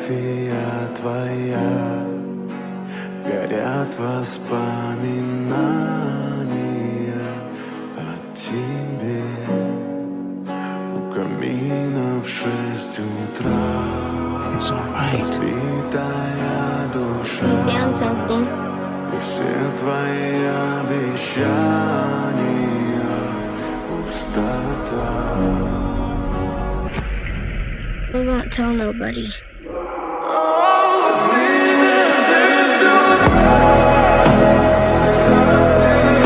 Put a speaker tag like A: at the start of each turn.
A: фотография твоя, горят воспоминания о тебе. У камина в 6 утра разбитая душа, и все твои обещания пустота.
B: We won't tell nobody.
A: Oh,